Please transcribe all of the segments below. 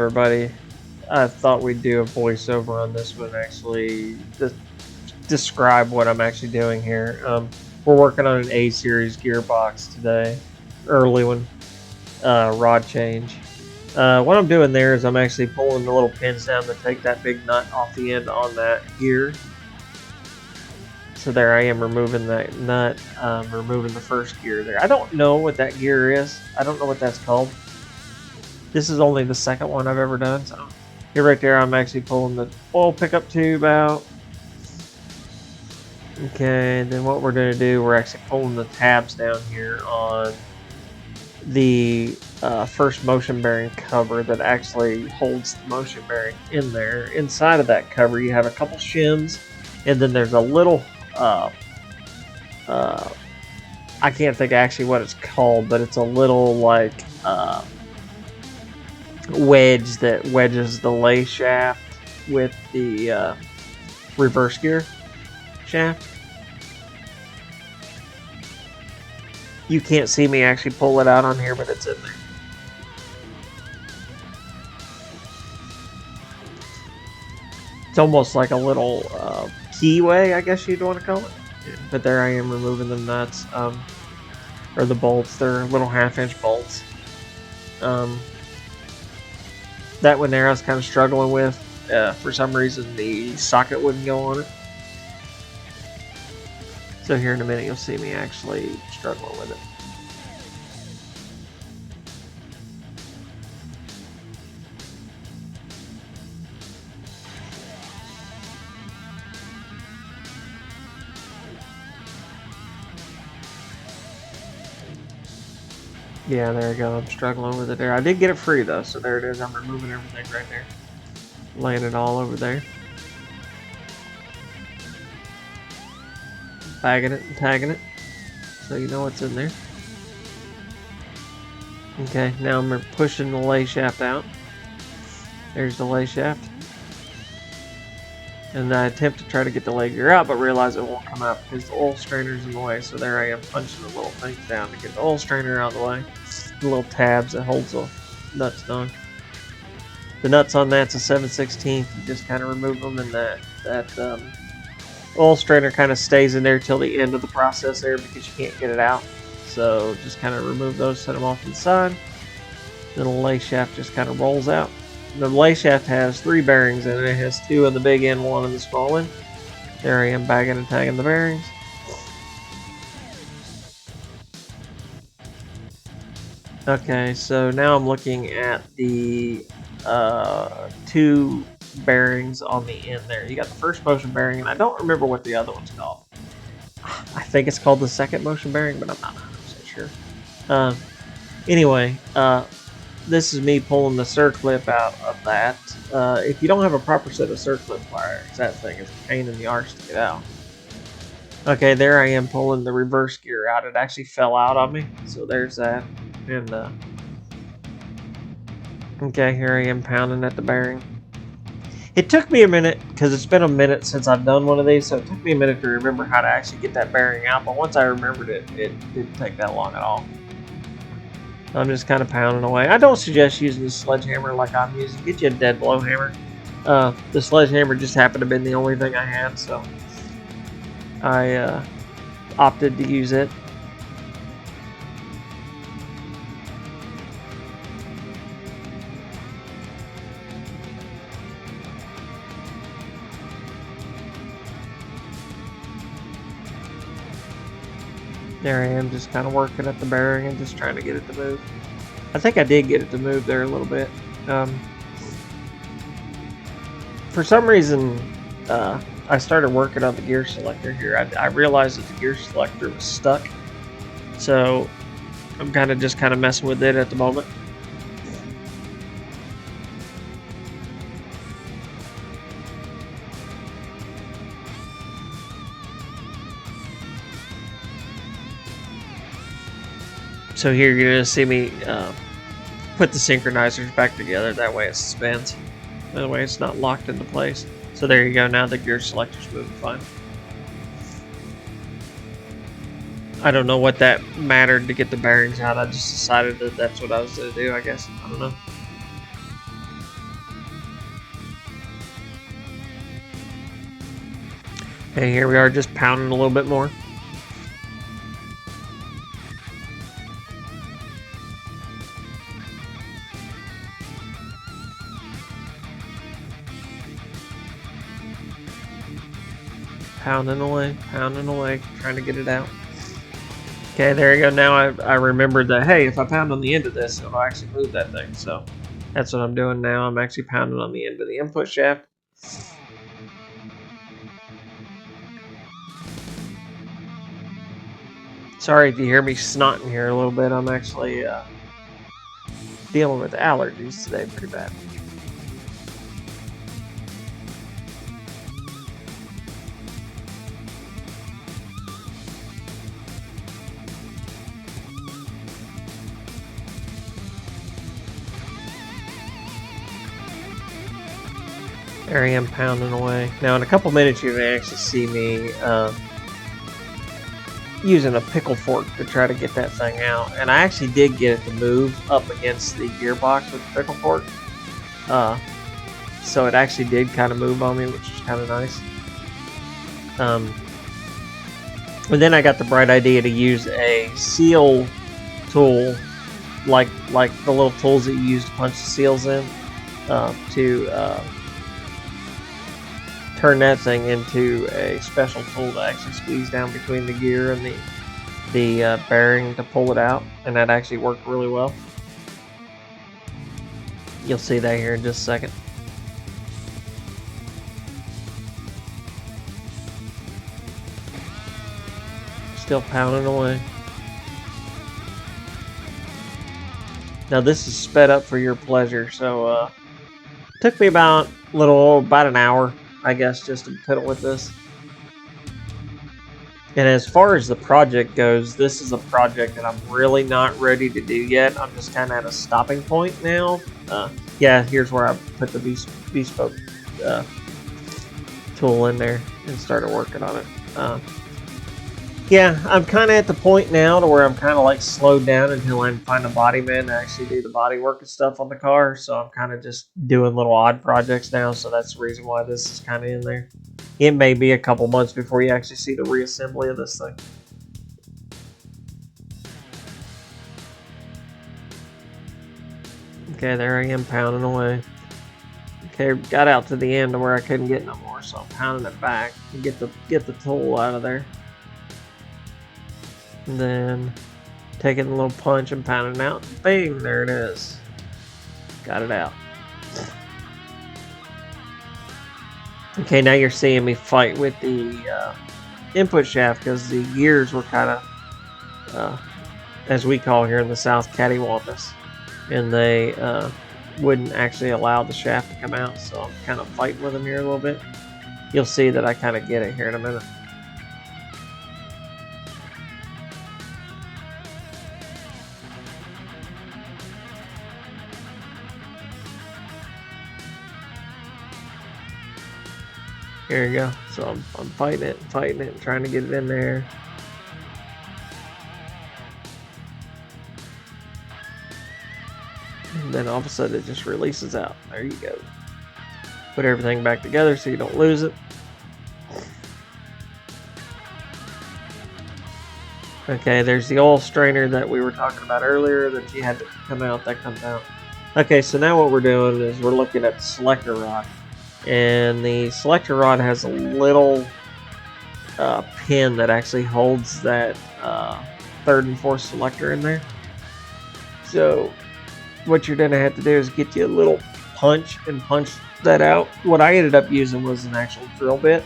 everybody. I thought we'd do a voiceover on this one, actually describe what I'm actually doing here. We're working on an A series gearbox today, early one, rod change. What I'm doing there is I'm actually pulling the little pins down to take that big nut off the end on that gear. So there I am removing that nut, removing the first gear there. I don't know what that gear is. I don't know what that's called. This is only the second one I've ever done. So here right there, I'm actually pulling the oil pickup tube out. Okay, and then what we're going to do, we're actually pulling the tabs down here on the first motion bearing cover that actually holds the motion bearing in there. Inside of that cover, you have a couple shims, and then there's a little I can't think actually what it's called, but it's a little like wedge that wedges the lay shaft with the reverse gear shaft. You can't see me actually pull it out on here, but it's in there. It's almost like a little keyway, I guess you'd want to call it. But there I am removing the nuts, or the bolts. They're little 1/2-inch bolts. That one there I was kind of struggling with. For some reason the socket wouldn't go on it. So here in a minute you'll see me actually struggling with it. Yeah, there we go. I'm struggling with it there. I did get it free though, so there it is. I'm removing everything right there. Laying it all over there. Bagging it and tagging it, so you know what's in there. Okay, now I'm pushing the lay shaft out. There's the lay shaft. And I attempt to try to get the lay gear out, but realize it won't come out because the oil strainer's in the way. So there I am punching the little things down to get the oil strainer out of the way. The little tabs that holds the nuts down. The nuts on that's a 7/16. You just kind of remove them, and that oil strainer kind of stays in there till the end of the process there because you can't get it out. So just kind of remove those, set them off to the side. Then the lay shaft just kind of rolls out. The lay shaft has 3 bearings in it. It has 2 on the big end, 1 on the small end. There I am bagging and tagging the bearings. Okay, so now I'm looking at the 2 bearings on the end there. You got the first motion bearing, and I don't remember what the other one's called. I think it's called the second motion bearing, but I'm not 100% sure. Anyway, this is me pulling the circlip out of that. If you don't have a proper set of circlip pliers, that thing is a pain in the arse to get out. Okay, there I am pulling the reverse gear out. It actually fell out on me, so there's that. And okay, here I am pounding at the bearing. It took me a minute, because it's been a minute since I've done one of these, so it took me a minute to remember how to actually get that bearing out, but once I remembered it, it didn't take that long at all. I'm just kind of pounding away. I don't suggest using the sledgehammer like I'm using. Get you a dead blow hammer. The sledgehammer just happened to have been the only thing I had, so I opted to use it. There I am, just kind of working at the bearing and just trying to get it to move. I think I did get it to move there a little bit. For some reason, I started working on the gear selector here. I realized that the gear selector was stuck, so I'm kind of messing with it at the moment. So here you're going to see me put the synchronizers back together. That way it suspends. That way it's not locked into place. So there you go. Now the gear selector's moving fine. I don't know what that mattered to get the bearings out. I just decided that that's what I was going to do, I guess. I don't know. And here we are, just pounding a little bit more. Pounding away, trying to get it out. Okay, there you go. Now I remembered that, hey, if I pound on the end of this, it'll actually move that thing. So that's what I'm doing now. I'm actually pounding on the end of the input shaft. Sorry if you hear me snotting here a little bit. I'm actually dealing with allergies today pretty bad. There I am pounding away. Now in a couple minutes you may actually see me using a pickle fork to try to get that thing out. And I actually did get it to move up against the gearbox with the pickle fork. So it actually did kind of move on me, which is kind of nice. And then I got the bright idea to use a seal tool, like the little tools that you use to punch the seals in, to turn that thing into a special tool to actually squeeze down between the gear and the bearing to pull it out, and that actually worked really well. You'll see that here in just a second. Still pounding away. Now this is sped up for your pleasure, so it took me about an hour, I guess, just to fiddle with this. And as far as the project goes, this is a project that I'm really not ready to do yet. I'm just kind of at a stopping point now. Yeah, here's where I put the bespoke tool in there and started working on it. Yeah, I'm kind of at the point now to where I'm kind of like slowed down until I find a body man to actually do the body work and stuff on the car. So I'm kind of just doing little odd projects now. So that's the reason why this is kind of in there. It may be a couple months before you actually see the reassembly of this thing. Okay, there I am pounding away. Okay, got out to the end to where I couldn't get no more, so I'm pounding it back to get the tool out of there. And then taking a little punch and pounding it out. Bang, there it is. Got it out. Okay, now you're seeing me fight with the input shaft because the gears were kind of, as we call here in the South, cattywampus. And they wouldn't actually allow the shaft to come out, so I'm kind of fighting with them here a little bit. You'll see that I kind of get it here in a minute. Here you go. So I'm fighting it, trying to get it in there. And then all of a sudden it just releases out. There you go. Put everything back together so you don't lose it. Okay, there's the oil strainer that we were talking about earlier that you had to come out. That comes out. Okay, so now what we're doing is we're looking at the selector rod. And the selector rod has a little pin that actually holds that third and fourth selector in there. So what you're going to have to do is get you a little punch and punch that out. What I ended up using was an actual drill bit.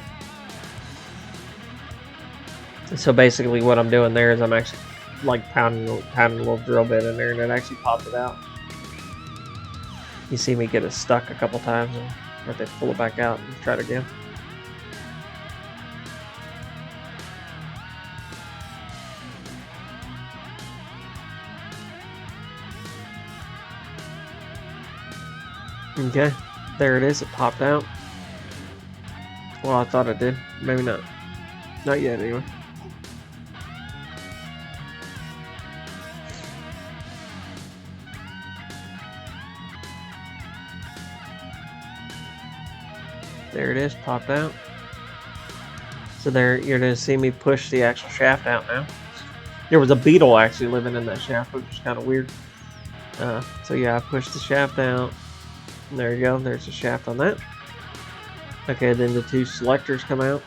So basically what I'm doing there is I'm actually like pounding a little drill bit in there, and it actually popped it out. You see me get it stuck a couple times, and I have to pull it back out and try it again. Okay, there it is. It popped out. Well, I thought it did. Maybe not. Not yet, anyway. There it is, popped out. So there, you're gonna see me push the actual shaft out now. There was a beetle actually living in that shaft, which was kind of weird. So yeah, I pushed the shaft out. And there you go, there's the shaft on that. Okay, then the two selectors come out.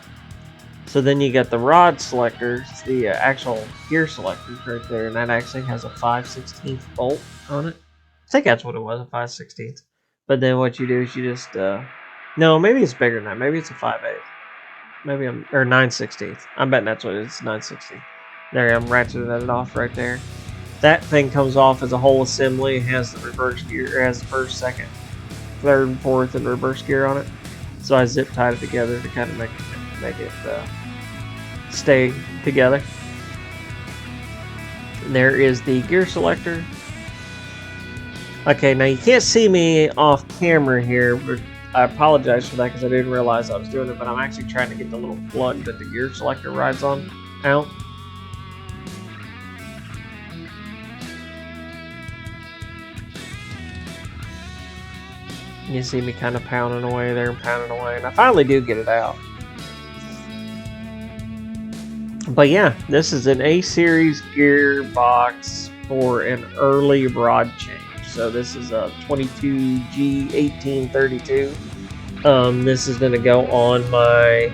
So then you got the rod selectors, the actual gear selectors right there, and that actually has a 5/16 bolt on it. I think that's what it was, a 5/16. But then what you do is you just, no, maybe it's bigger than that. Maybe it's a 5/8. Maybe or 9/16. I'm betting that's what it is, 9/16. There, I'm ratcheting it off right there. That thing comes off as a whole assembly. It has the reverse gear, it has the first, second, third, and fourth, and reverse gear on it. So I zip tied it together to kind of make it stay together. And there is the gear selector. Okay, now you can't see me off camera here, but I apologize for that because I didn't realize I was doing it, but I'm actually trying to get the little plug that the gear selector rides on out. You see me kind of pounding away there and pounding away, and I finally do get it out. But yeah, this is an A-series gearbox for an early rod change. So this is a 22G1832. This is going to go on my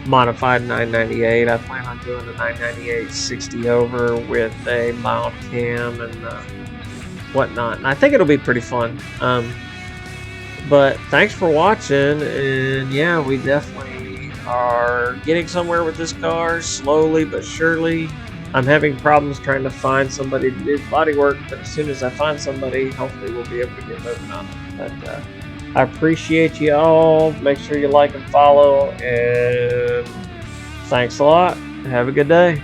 modified 998. I plan on doing a 998 60 over with a mild cam and whatnot. And I think it'll be pretty fun. But thanks for watching, and yeah, we definitely are getting somewhere with this car, slowly but surely. I'm having problems trying to find somebody to do body work, but as soon as I find somebody, hopefully we'll be able to get moving on it. But I appreciate you all. Make sure you like and follow, and thanks a lot. Have a good day.